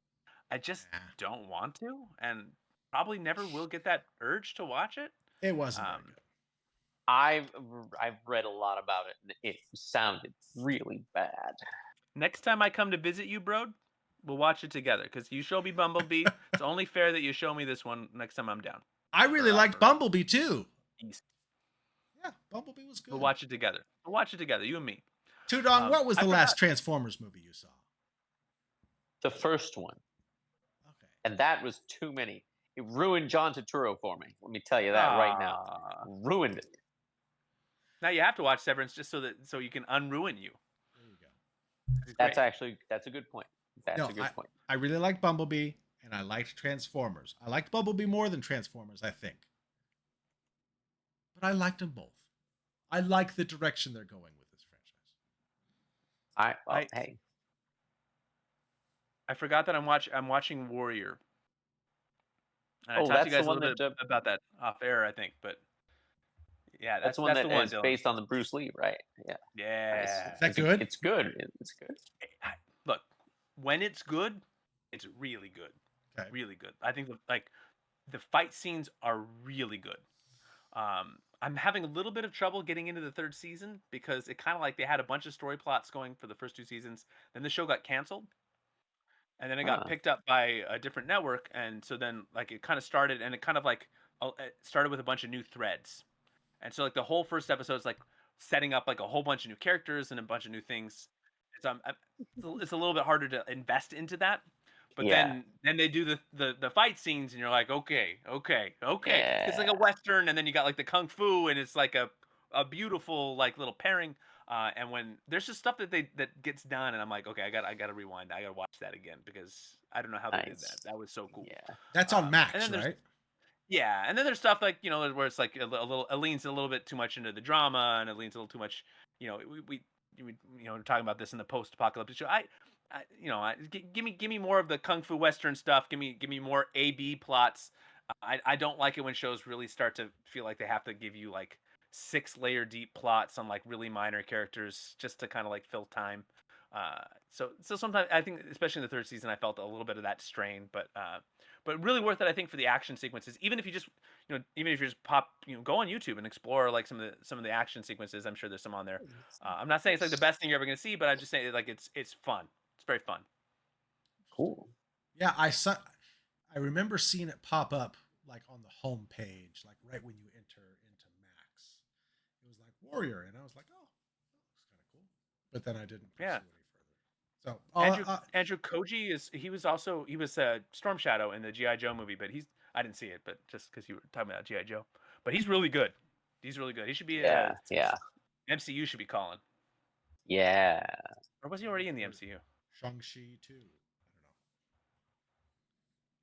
I just don't want to, and probably never will get that urge to watch it. It wasn't very good. I've read a lot about it, and it sounded really bad. Next time I come to visit you, bro, we'll watch it together, because you show me Bumblebee. It's only fair that you show me this one next time I'm down. I really liked Bumblebee too. Yeah, Bumblebee was good. We'll watch it together. You and me. Tudong, what was the last Transformers movie you saw? The first one. Okay. And that was too many. It ruined John Turturro for me. Let me tell you that right now. Ruined it. Now you have to watch Severance just so you can unruin you. There you go. That's a good point. That's a good point. I really like Bumblebee, and and I liked Transformers. I liked Bumblebee more than Transformers, I think. But I liked them both. I like the direction they're going with this franchise. Hey, I forgot that I'm watching Warrior. And I oh, talked to that's you the guys a one little bit that about that off air, I think. But yeah, that's that's the one that the one, is Dylan. based on the Bruce Lee, right? Yeah. Nice. Yeah. Is that good? It's good. It's good. Look, when it's good, it's really good. Okay. Really good. I think the fight scenes are really good. I'm having a little bit of trouble getting into the third season because it kind of like they had a bunch of story plots going for the first 2 seasons. Then the show got canceled, and then it got Ah, picked up by a different network, and so then like it kind of started, and it kind of like it started with a bunch of new threads, and so like the whole first episode is like setting up like a whole bunch of new characters and a bunch of new things. So it's a little bit harder to invest into that. But yeah. then they do the fight scenes, and you're like, okay. It's like a Yeah. western, and then you got like the kung fu, and it's like a beautiful like little pairing. And when there's just stuff that gets done, and I'm like, okay, I gotta rewind. I gotta watch that again because I don't know how they did Nice. that. That was so cool. Yeah. That's on And Max, then there's right? yeah, and then there's stuff like where it's like a little it leans a little bit too much into the drama, and it leans a little too much. We we're talking about this in the post-apocalyptic show. Give me more of the kung fu western stuff. Give me more A-B plots. I don't like it when shows really start to feel like they have to give you like 6-layer deep plots on like really minor characters just to kind of like fill time. So sometimes I think, especially in the third season, I felt a little bit of that strain, but really worth it, I think, for the action sequences. Even if you just even if you just go on YouTube and explore like some of the action sequences, I'm sure there's some on there. I'm not saying it's like the best thing you're ever gonna see, but I'm just saying like it's fun. It's very fun. Cool. Yeah, I remember seeing it pop up like on the home page, like right when you enter into Max. It was like Warrior, and I was like, oh, that looks kind of cool. But then I didn't pursue Yeah. any further. So Andrew Koji he was Storm Shadow in the G.I. Joe movie, but I didn't see it, but just because you were talking about G.I. Joe, but he's really good. He's really good. He should be Yeah. Yeah. MCU should be calling, Yeah. or was he already in the MCU? Shang-Chi too. I don't know.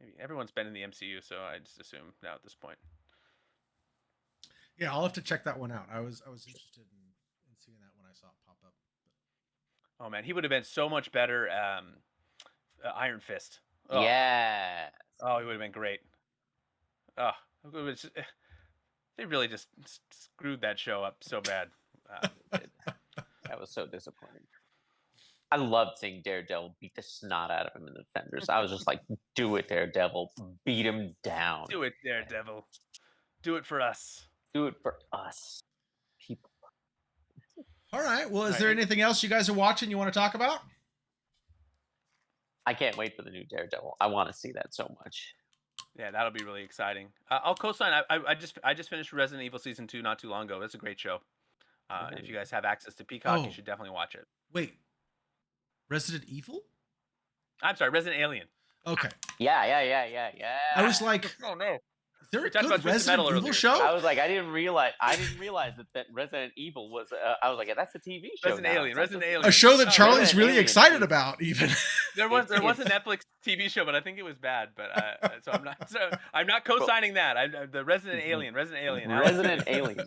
Maybe everyone's been in the MCU, so I just assume now at this point. Yeah, I'll have to check that one out. I was interested in seeing that when I saw it pop up. Oh man, he would have been so much better. Iron Fist. Oh. Yeah. Oh, he would have been great. Oh, they really just screwed that show up so bad. That was so disappointing. I loved seeing Daredevil beat the snot out of him in the Defenders. I was just like, do it, Daredevil. Beat him down. Do it, Daredevil. Do it for us. Do it for us. People. All right. Well, is All there right. anything else you guys are watching you want to talk about? I can't wait for the new Daredevil. I want to see that so much. Yeah, that'll be really exciting. I'll co-sign. I just finished Resident Evil Season 2 not too long ago. That's a great show. If you guys have access to Peacock, you should definitely watch it. Wait. Resident Evil? I'm sorry, Resident Alien. Okay. Yeah. I was like, Oh no. is there a We talked good about Twisted Resident Metal Evil earlier. show? I was like, I didn't realize that Resident Evil was. I was like, yeah, that's a TV show. Resident now. Alien. It's not Resident just- Alien. A show that Oh, Charlie's Resident really Alien. excited about, even. There was a It's- Netflix TV show, but I think it was bad. But so I'm not co-signing that. The Resident Alien. Resident Alien.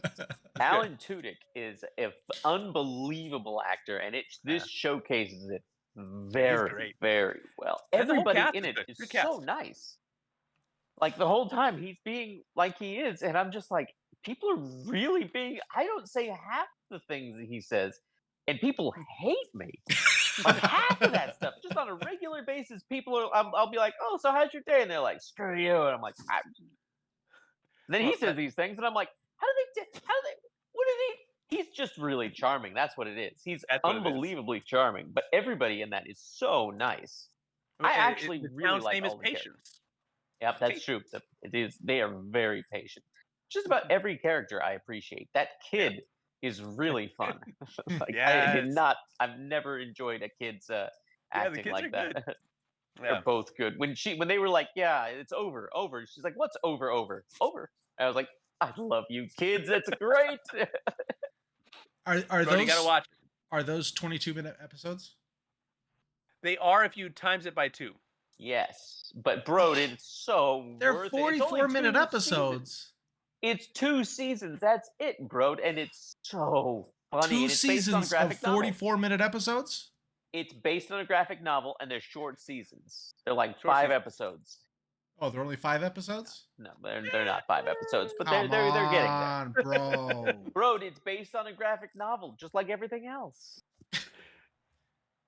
Alan Tudyk is an unbelievable actor, and this showcases it very, great. very well. And the whole Everybody cast in is it good. is Good cast. so nice. Like the whole time he's being like he is, and I'm just like, people are really being. I don't say half the things that he says, and people hate me on half of that stuff. Just on a regular basis, people are. I'll be like, "Oh, so how's your day?" And they're like, "Screw you," and I'm like, then he Well, says these things, and I'm like, how do they? What did he? He's just really charming. That's what it is. He's That's what it is. unbelievably charming. But everybody in that is so nice. I actually the really town's like name is all the characters. Patience. Yep, that's true. It is. They are very patient. Just about every character I appreciate. That kid is really fun. Like I did Yes. not. I've never enjoyed a kid's the acting kids like are that. good. They're Yeah. both good. When they were like, yeah, it's over. She's like, what's over? I was like, I love you, kids. That's great. Are Brody, those you gotta watch it. are those 22-minute episodes? They are if you times it by 2. Yes, but bro, it's so They're worth it. It's only 44-minute 2 episodes. seasons. It's 2 seasons. That's it, bro, and it's so funny. Two And it's based on a seasons of graphic novel. 44-minute episodes. It's based on a graphic novel, and they're short seasons. They're like Short 5 seasons. episodes. Oh, they're only 5 episodes. No, they're not 5 episodes, but they're Come they're getting there. on, bro. Bro, it's based on a graphic novel, just like everything else.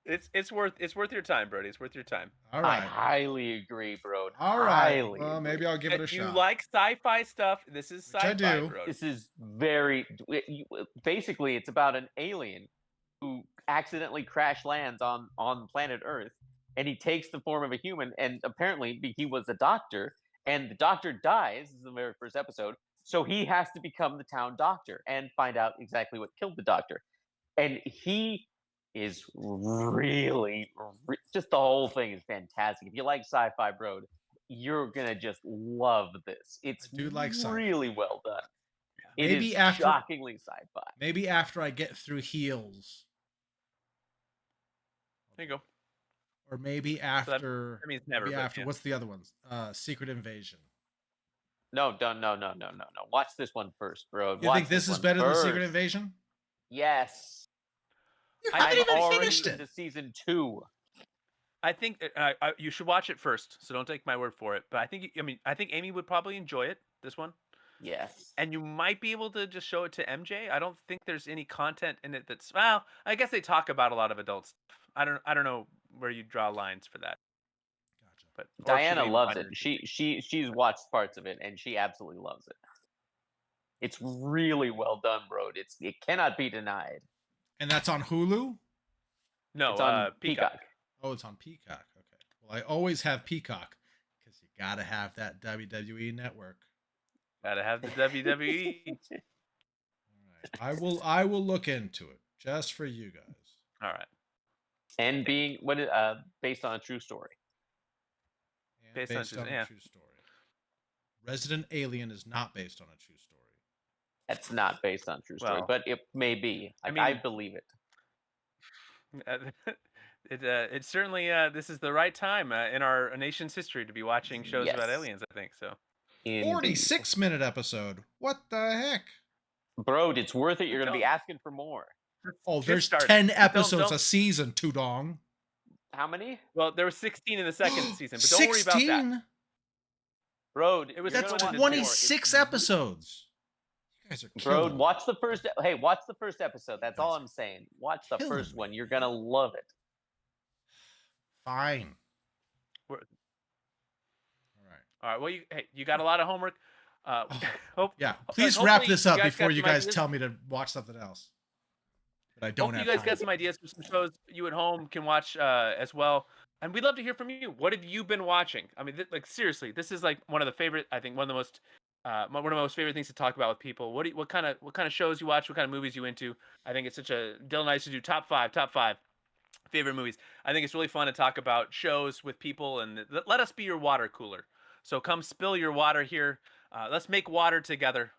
It's worth your time, Brody. It's worth your time. All I right. highly agree, bro. All right. Highly Well, agree. maybe I'll give it a If you shot. like sci-fi stuff, this is Which I sci-fi, do. bro. This is very basically it's about an alien who accidentally crash lands on planet Earth, and he takes the form of a human, and apparently he was a doctor, and the doctor dies. This is the very first episode, so he has to become the town doctor and find out exactly what killed the doctor, and he is really just the whole thing is fantastic. If you like sci-fi, bro, you're gonna just love this. It's I do like sci-fi. really well done. Maybe It is after- shockingly sci-fi. Maybe after I get through Heels, There you go. or maybe after. That means never. maybe but after. yeah. What's the other ones? Secret Invasion. No. Watch this one first, bro. You Watch think this is one better than Secret first. Invasion? Yes. You I haven't haven't even already finished it. into season 2. I think you should watch it first. So don't take my word for it. But I think I think Amy would probably enjoy it. This one. Yes. And you might be able to just show it to MJ. I don't think there's any content in it that's well. I guess they talk about a lot of adult stuff. I don't know where you draw lines for that. Gotcha. But or if she Diana would even loves find it. She's watched parts of it and she absolutely loves it. It's really well done, bro. It cannot be denied. And that's on Hulu? No, It's on Peacock. Oh, it's on Peacock. Okay. Well, I always have Peacock because you gotta have that WWE network. Gotta have the WWE. All right. I will look into it just for you guys. All right. And being based on a true story. And Based on a true story. Resident Alien is not based on a true story. That's not based on true story, Well, but it may be. I I mean- believe it. It's certainly this is the right time in our nation's history to be watching shows about Yes. aliens. I think so. Indeed. 46-minute episode. What the heck? Bro, it's worth it. You're gonna be Don't- asking for more. Oh, Just there's start. 10 episodes don't- a season, Tudong. How many? Well, there were 16 in the second season, but don't worry about that. 16? Bro, It was That's going into 26 episodes. You guys are Bro, killing me. watch the first. Hey, watch the first episode. That's all Guys I'm saying. Watch the killing first me. one. You're gonna love it. Fine. We're- All right. All right. Well, you got a lot of homework. Hope Yeah, please hopefully wrap this you up guys before got you some guys ideas. tell me to watch something else. But I don't Hopefully have you guys time. got some ideas for some shows you at home can watch as well. And we'd love to hear from you. What have you been watching? I mean, like seriously, this is like one of the favorite. I think one of the most one of my most favorite things to talk about with people. What kind of shows you watch? What kind of movies you into? I think it's such a Dylan nice to do top five favorite movies. I think it's really fun to talk about shows with people and let us be your water cooler. So come spill your water here. Let's make water together.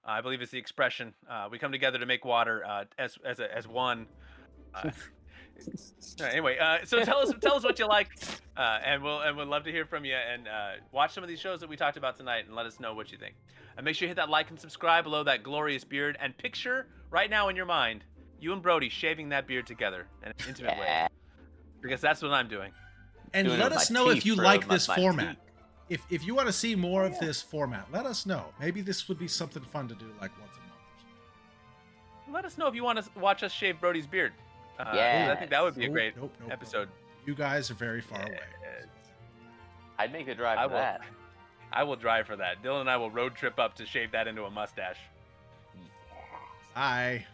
I believe is the expression. We come together to make water as one. Anyway, so tell us what you like, and we'd love to hear from you. And watch some of these shows that we talked about tonight, and let us know what you think. And make sure you hit that like and subscribe below that glorious beard, and picture right now in your mind you and Brody shaving that beard together in an intimate way, Yeah. because that's what I'm doing. And Doing it let with us my know if teeth, you bro, like with this my format. teeth. If you want to see more of this format, let us know. Maybe this would be something fun to do like once a month or something. Let us know if you want to watch us shave Brody's beard. Yeah. I think that would be a Nope, great nope, nope, episode. nope. You guys are very far away. I'd make the drive I for will. that. I will drive for that. Dylan and I will road trip up to shave that into a mustache. Bye.